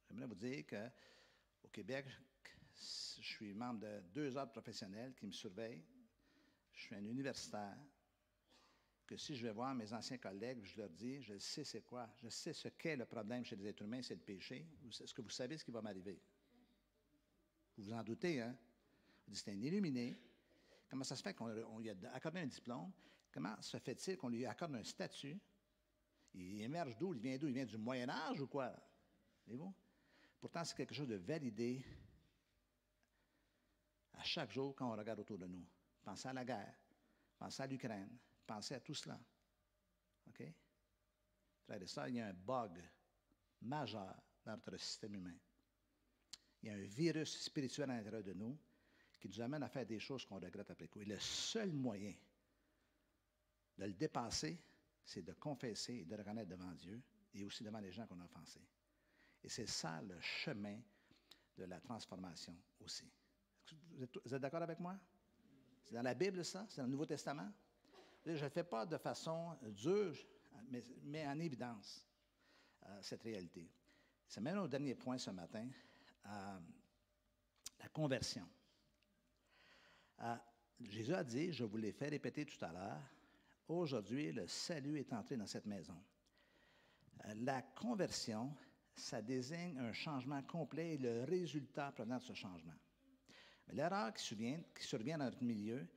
J'aimerais vous dire qu'au Québec, je suis membre de 2 ordres professionnels qui me surveillent. Je suis un universitaire, que si je vais voir mes anciens collègues, je leur dis, je sais c'est quoi, je sais ce qu'est le problème chez les êtres humains, c'est le péché. Est-ce que vous savez ce qui va m'arriver? Vous vous en doutez, hein? Vous dites, c'est un illuminé. Comment ça se fait qu'on lui a accordé un diplôme? Comment se fait-il qu'on lui accorde un statut? Il émerge d'où? Il vient d'où? Il vient du Moyen-Âge ou quoi? Voyez-vous? Pourtant, c'est quelque chose de validé à chaque jour quand on regarde autour de nous. Pensez à la guerre, pensez à l'Ukraine, pensez à tout cela. OK? Frères et sœurs, il y a un bug majeur dans notre système humain. Il y a un virus spirituel à l'intérieur de nous qui nous amène à faire des choses qu'on regrette après coup. Et le seul moyen de le dépasser, c'est de confesser et de le reconnaître devant Dieu et aussi devant les gens qu'on a offensés. Et c'est ça le chemin de la transformation aussi. Vous êtes d'accord avec moi? C'est dans la Bible, ça? C'est dans le Nouveau Testament? Je ne le fais pas de façon dure, mais en évidence, cette réalité. Ça mène au dernier point ce matin, la conversion. Jésus a dit, je vous l'ai fait répéter tout à l'heure, aujourd'hui, le salut est entré dans cette maison. La conversion, ça désigne un changement complet et le résultat provenant de ce changement. Mais l'erreur qui survient dans notre milieu,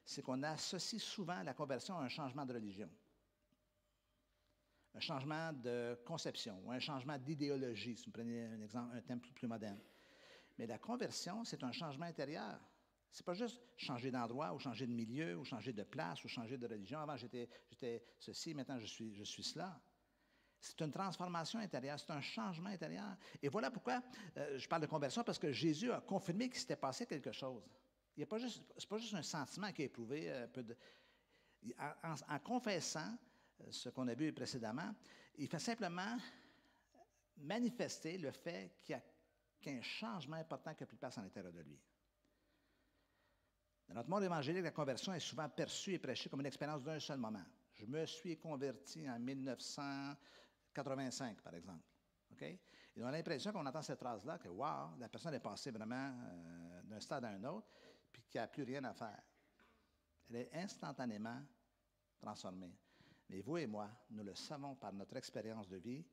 c'est qu'on associe souvent la conversion à un changement de religion, un changement de conception ou un changement d'idéologie, si vous prenez un exemple, un thème plus moderne. Mais la conversion, c'est un changement intérieur. Ce n'est pas juste changer d'endroit ou changer de milieu ou changer de place ou changer de religion. Avant, j'étais ceci, maintenant je suis cela. C'est une transformation intérieure, c'est un changement intérieur. Et voilà pourquoi je parle de conversion, parce que Jésus a confirmé qu'il s'était passé quelque chose. Ce n'est pas juste un sentiment qu'il a éprouvé. En confessant ce qu'on a vu précédemment, il fait simplement manifester le fait qu'il y a un changement important qui a pris place à l'intérieur de lui. Dans notre monde évangélique, la conversion est souvent perçue et prêchée comme une expérience d'un seul moment. Je me suis converti en 1985, par exemple. Okay? Et on a l'impression qu'on entend cette phrase-là, que wow, la personne est passée vraiment d'un stade à un autre, puis qu'il n'y a plus rien à faire. Elle est instantanément transformée. Mais vous et moi, nous le savons par notre expérience de vie,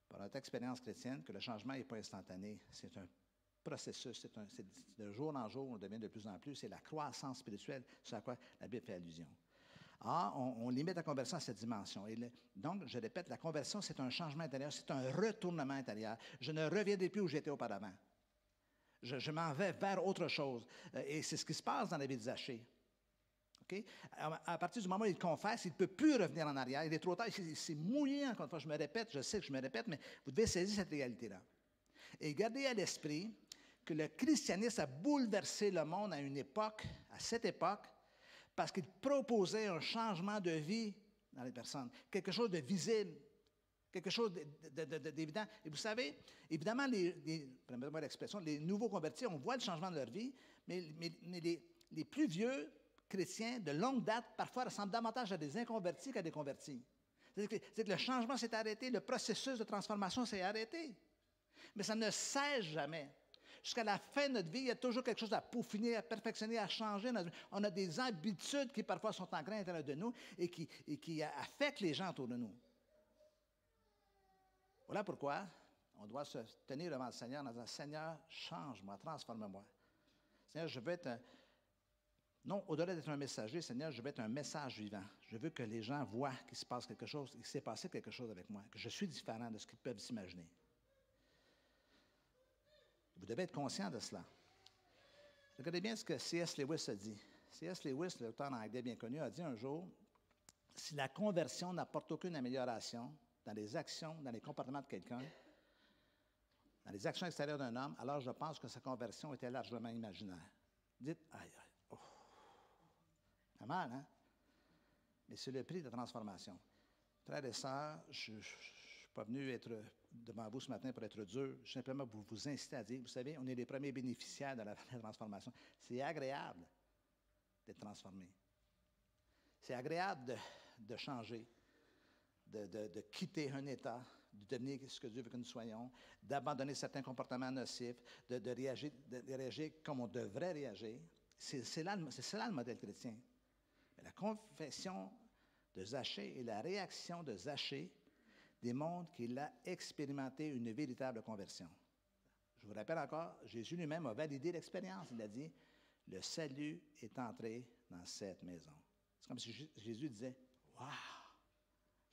par notre expérience chrétienne, que le changement n'est pas instantané. C'est un processus, c'est de jour en jour, on devient de plus en plus, c'est la croissance spirituelle, c'est à quoi la Bible fait allusion. Or, on limite la conversion à cette dimension. Donc, je répète, la conversion, c'est un changement intérieur, c'est un retournement intérieur. Je ne reviendrai plus où j'étais auparavant. Je m'en vais vers autre chose. Et c'est ce qui se passe dans la vie de Zachée. Okay? À partir du moment où il confesse, il ne peut plus revenir en arrière. Il est trop tard. C'est mouillé, encore une fois. Je me répète, je sais que je me répète, mais vous devez saisir cette réalité-là. Et gardez à l'esprit que le christianisme a bouleversé le monde à une époque, à cette époque, parce qu'il proposait un changement de vie dans les personnes, quelque chose de visible, quelque chose d'évident. Et vous savez, évidemment, permettez-moi l'expression, les nouveaux convertis, on voit le changement de leur vie, mais les plus vieux chrétiens de longue date, parfois, ressemblent davantage à des inconvertis qu'à des convertis. C'est-à-dire que le changement s'est arrêté, le processus de transformation s'est arrêté. Mais ça ne cesse jamais. Jusqu'à la fin de notre vie, il y a toujours quelque chose à peaufiner, à perfectionner, à changer. On a des habitudes qui parfois sont ancrées à l'intérieur de nous et qui affectent les gens autour de nous. Voilà pourquoi on doit se tenir devant le Seigneur en disant, Seigneur, change-moi, transforme-moi. Seigneur, je veux être non, au-delà d'être un messager, Seigneur, je veux être un message vivant. Je veux que les gens voient qu'il se passe quelque chose, qu'il s'est passé quelque chose avec moi, que je suis différent de ce qu'ils peuvent s'imaginer. Vous devez être conscient de cela. Regardez bien ce que C.S. Lewis a dit. C.S. Lewis, l'auteur anglais bien connu, a dit un jour, si la conversion n'apporte aucune amélioration dans les actions, dans les comportements de quelqu'un, dans les actions extérieures d'un homme, alors je pense que sa conversion était largement imaginaire. Dites, aïe, aïe, oh. C'est mal, hein? Mais c'est le prix de la transformation. Frères et sœurs, je ne suis pas venu être devant vous ce matin pour être dur, simplement pour vous inciter à dire, vous savez, on est les premiers bénéficiaires de la transformation. C'est agréable d'être transformé. C'est agréable de changer, de quitter un état, de devenir ce que Dieu veut que nous soyons, d'abandonner certains comportements nocifs, de réagir comme on devrait réagir. C'est cela le modèle chrétien. Mais la confession de Zachée et la réaction de Zachée démontrent qu'il a expérimenté une véritable conversion. Je vous rappelle encore, Jésus lui-même a validé l'expérience. Il a dit, le salut est entré dans cette maison. C'est comme si Jésus disait, waouh,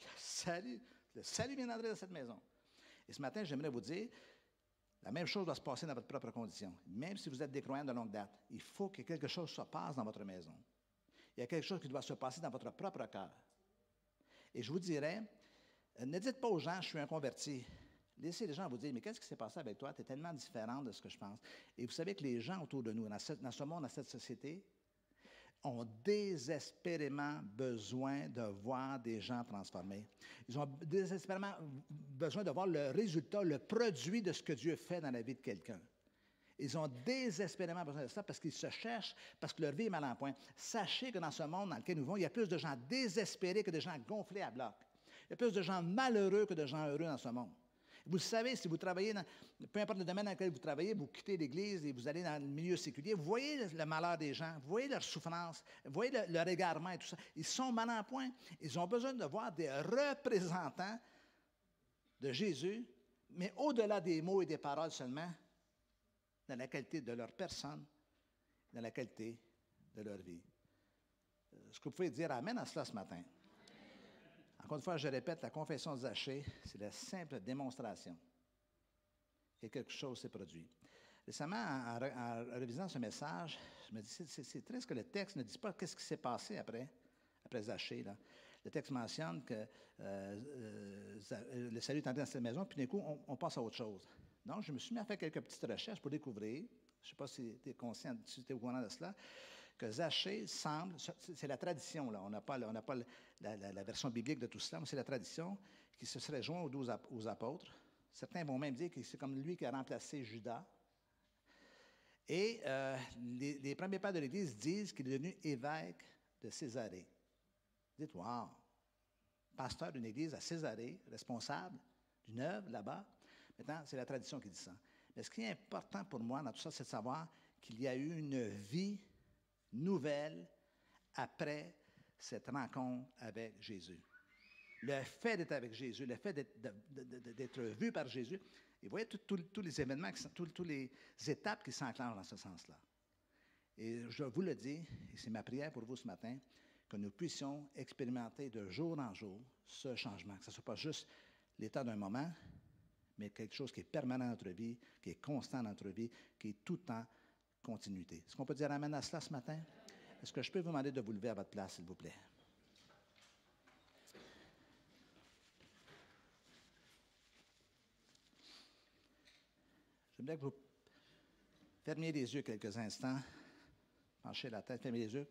le salut vient d'entrer dans cette maison. Et ce matin, j'aimerais vous dire, la même chose doit se passer dans votre propre condition. Même si vous êtes des croyants de longue date, il faut que quelque chose se passe dans votre maison. Il y a quelque chose qui doit se passer dans votre propre cœur. Et je vous dirais, ne dites pas aux gens, je suis un converti. Laissez les gens vous dire, mais qu'est-ce qui s'est passé avec toi? Tu es tellement différent de ce que je pense. Et vous savez que les gens autour de nous, dans ce monde, dans cette société, ont désespérément besoin de voir des gens transformés. Ils ont désespérément besoin de voir le résultat, le produit de ce que Dieu fait dans la vie de quelqu'un. Ils ont désespérément besoin de ça parce qu'ils se cherchent, parce que leur vie est mal en point. Sachez que dans ce monde dans lequel nous vivons, il y a plus de gens désespérés que de gens gonflés à bloc. Il y a plus de gens malheureux que de gens heureux dans ce monde. Vous le savez, si vous travaillez peu importe le domaine dans lequel vous travaillez, vous quittez l'Église et vous allez dans le milieu séculier, vous voyez le malheur des gens, vous voyez leur souffrance, vous voyez leur égarement et tout ça. Ils sont mal en point. Ils ont besoin de voir des représentants de Jésus, mais au-delà des mots et des paroles seulement, dans la qualité de leur personne, dans la qualité de leur vie. Est-ce que vous pouvez dire Amen à cela ce matin? Encore une fois, je répète, la confession de Zachée, c'est la simple démonstration que quelque chose s'est produit. Récemment, en revisant ce message, je me dis, c'est triste que le texte ne dise pas qu'est-ce qui s'est passé après Zachée, là. Le texte mentionne que le salut est entré dans cette maison, puis d'un coup, on passe à autre chose. Donc, je me suis mis à faire quelques petites recherches pour découvrir, je ne sais pas si tu es conscient, si tu es au courant de cela, que Zachée semble, c'est la tradition, là, on n'a pas la version biblique de tout cela, mais c'est la tradition qui se serait joint aux apôtres. Certains vont même dire que c'est comme lui qui a remplacé Judas. Et les premiers pères de l'Église disent qu'il est devenu évêque de Césarée. Dites, wow, pasteur d'une église à Césarée, responsable d'une œuvre là-bas. Maintenant, c'est la tradition qui dit ça. Mais ce qui est important pour moi dans tout ça, c'est de savoir qu'il y a eu une vie nouvelle après cette rencontre avec Jésus. Le fait d'être avec Jésus, le fait d'être vu par Jésus, et vous voyez tous les événements, toutes les étapes qui s'enclenchent dans ce sens-là. Et je vous le dis, et c'est ma prière pour vous ce matin, que nous puissions expérimenter de jour en jour ce changement, que ce ne soit pas juste l'état d'un moment, mais quelque chose qui est permanent dans notre vie, qui est constant dans notre vie, qui est tout le temps continuité. Est-ce qu'on peut dire amen à cela ce matin? Est-ce que je peux vous demander de vous lever à votre place, s'il vous plaît? J'aimerais que vous fermiez les yeux quelques instants, penchez la tête, fermez les yeux.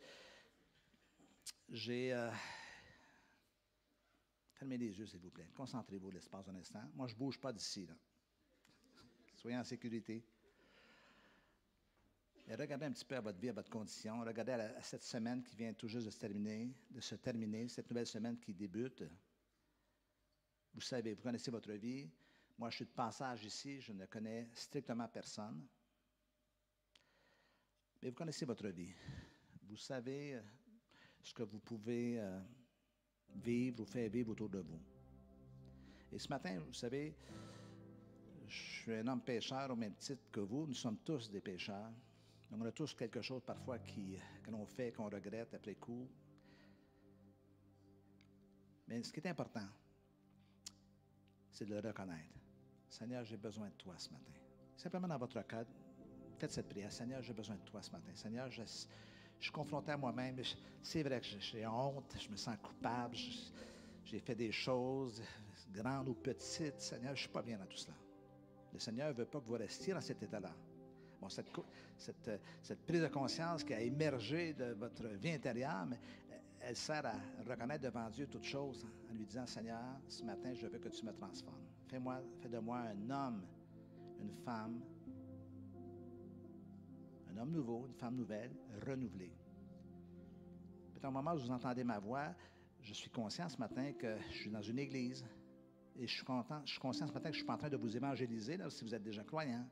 Fermez les yeux, s'il vous plaît. Concentrez-vous l'espace d'un instant. Moi, je ne bouge pas d'ici, là. Soyez en sécurité. Et regardez un petit peu à votre vie, à votre condition. Regardez à cette semaine qui vient tout juste de se terminer, cette nouvelle semaine qui débute. Vous savez, vous connaissez votre vie. Moi, je suis de passage ici, je ne connais strictement personne. Mais vous connaissez votre vie. Vous savez ce que vous pouvez vivre ou faire vivre autour de vous. Et ce matin, vous savez, je suis un homme pécheur au même titre que vous. Nous sommes tous des pécheurs. Donc, on a tous quelque chose parfois que l'on fait, qu'on regrette après coup. Mais ce qui est important, c'est de le reconnaître. Seigneur, j'ai besoin de toi ce matin. Simplement dans votre cœur, faites cette prière. Seigneur, j'ai besoin de toi ce matin. Seigneur, je suis confronté à moi-même. C'est vrai que j'ai honte, je me sens coupable. J'ai fait des choses, grandes ou petites. Seigneur, je ne suis pas bien dans tout cela. Le Seigneur ne veut pas que vous restiez dans cet état-là. Bon, cette prise de conscience qui a émergé de votre vie intérieure, mais elle sert à reconnaître devant Dieu toute chose en lui disant, Seigneur, ce matin, je veux que tu me transformes. Fais de moi un homme, une femme, un homme nouveau, une femme nouvelle, renouvelée. Peut-être au moment où vous entendez ma voix, je suis conscient ce matin que je suis dans une église et je suis conscient ce matin que je ne suis pas en train de vous évangéliser, là, si vous êtes déjà croyant.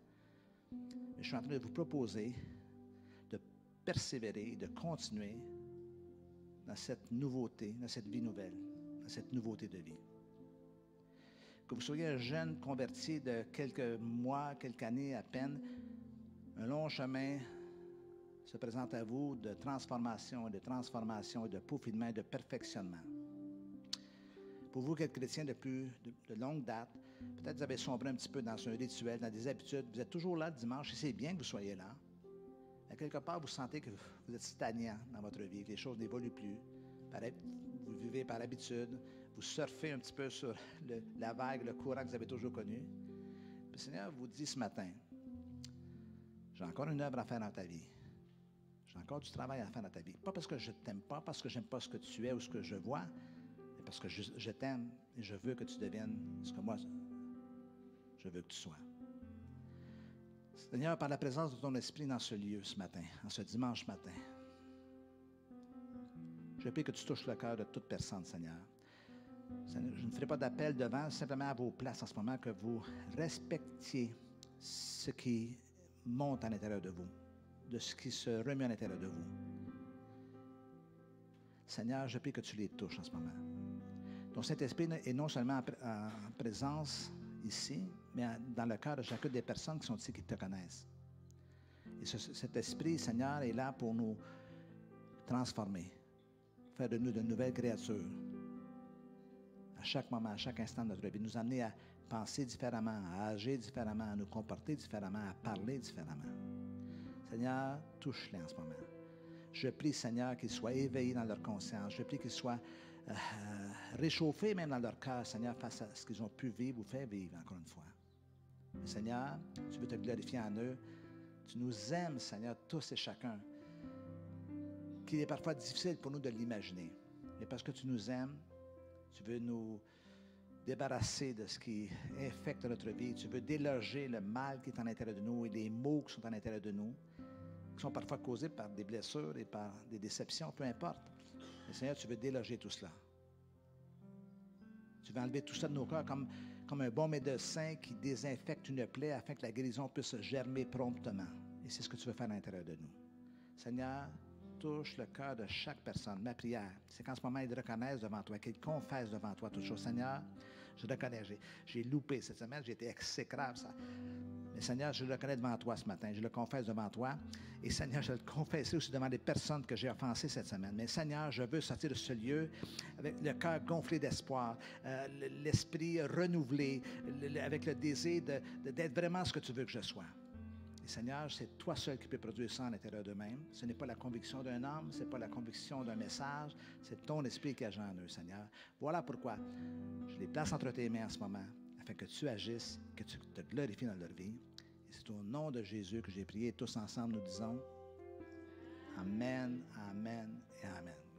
Mais je suis en train de vous proposer de persévérer, de continuer dans cette nouveauté, dans cette vie nouvelle, dans cette nouveauté de vie. Que vous soyez un jeune converti de quelques mois, quelques années à peine, un long chemin se présente à vous de transformation et de peaufinement et de perfectionnement. Pour vous qui êtes chrétiens de longue date, peut-être vous avez sombré un petit peu dans un rituel, dans des habitudes. Vous êtes toujours là le dimanche et c'est bien que vous soyez là. Mais quelque part, vous sentez que vous êtes stagnant dans votre vie, que les choses n'évoluent plus. Vous vivez par habitude. Vous surfez un petit peu sur la vague, le courant que vous avez toujours connu. Puis le Seigneur vous dit ce matin, j'ai encore une œuvre à faire dans ta vie. J'ai encore du travail à faire dans ta vie. Pas parce que je ne t'aime pas, parce que je n'aime pas ce que tu es ou ce que je vois, mais parce que je t'aime et je veux que tu deviennes ce que moi, je veux que tu sois. Seigneur, par la présence de ton esprit dans ce lieu ce matin, en ce dimanche matin, je prie que tu touches le cœur de toute personne, Seigneur. Seigneur, je ne ferai pas d'appel devant, simplement à vos places en ce moment, que vous respectiez ce qui monte à l'intérieur de vous, de ce qui se remue à l'intérieur de vous. Seigneur, je prie que tu les touches en ce moment. Ton Saint-Esprit est non seulement en présence ici, mais dans le cœur de chacune des personnes qui sont ici, qui te connaissent. Et cet esprit, Seigneur, est là pour nous transformer, faire de nous de nouvelles créatures. À chaque moment, à chaque instant de notre vie, nous amener à penser différemment, à agir différemment, à nous comporter différemment, à parler différemment. Seigneur, touche-les en ce moment. Je prie, Seigneur, qu'ils soient éveillés dans leur conscience. Je prie qu'ils soient réchauffés même dans leur cœur, Seigneur, face à ce qu'ils ont pu vivre ou fait vivre, encore une fois. Mais Seigneur, tu veux te glorifier en eux. Tu nous aimes, Seigneur, tous et chacun. Qu'il est parfois difficile pour nous de l'imaginer. Mais parce que tu nous aimes, tu veux nous débarrasser de ce qui infecte notre vie. Tu veux déloger le mal qui est en l'intérieur de nous et les maux qui sont en l'intérieur de nous, qui sont parfois causés par des blessures et par des déceptions, peu importe. Mais Seigneur, tu veux déloger tout cela. Tu veux enlever tout ça de nos cœurs comme un bon médecin qui désinfecte une plaie afin que la guérison puisse germer promptement. Et c'est ce que tu veux faire à l'intérieur de nous. Seigneur, touche le cœur de chaque personne. Ma prière, c'est qu'en ce moment, ils reconnaissent devant toi, qu'ils confessent devant toi toutes choses. Seigneur, je reconnais, j'ai loupé cette semaine, j'ai été exécrable. Mais Seigneur, je le reconnais devant toi ce matin, je le confesse devant toi. Et Seigneur, je le confesserai aussi devant les personnes que j'ai offensées cette semaine. Mais Seigneur, je veux sortir de ce lieu avec le cœur gonflé d'espoir, l'esprit renouvelé, avec le désir d'être vraiment ce que tu veux que je sois. Et Seigneur, c'est toi seul qui peux produire ça à l'intérieur d'eux-mêmes. Ce n'est pas la conviction d'un homme, ce n'est pas la conviction d'un message, c'est ton esprit qui agit en eux, Seigneur. Voilà pourquoi je les place entre tes mains en ce moment, afin que tu agisses, que tu te glorifies dans leur vie. Et c'est au nom de Jésus que j'ai prié. Tous ensemble, nous disons Amen, Amen et Amen.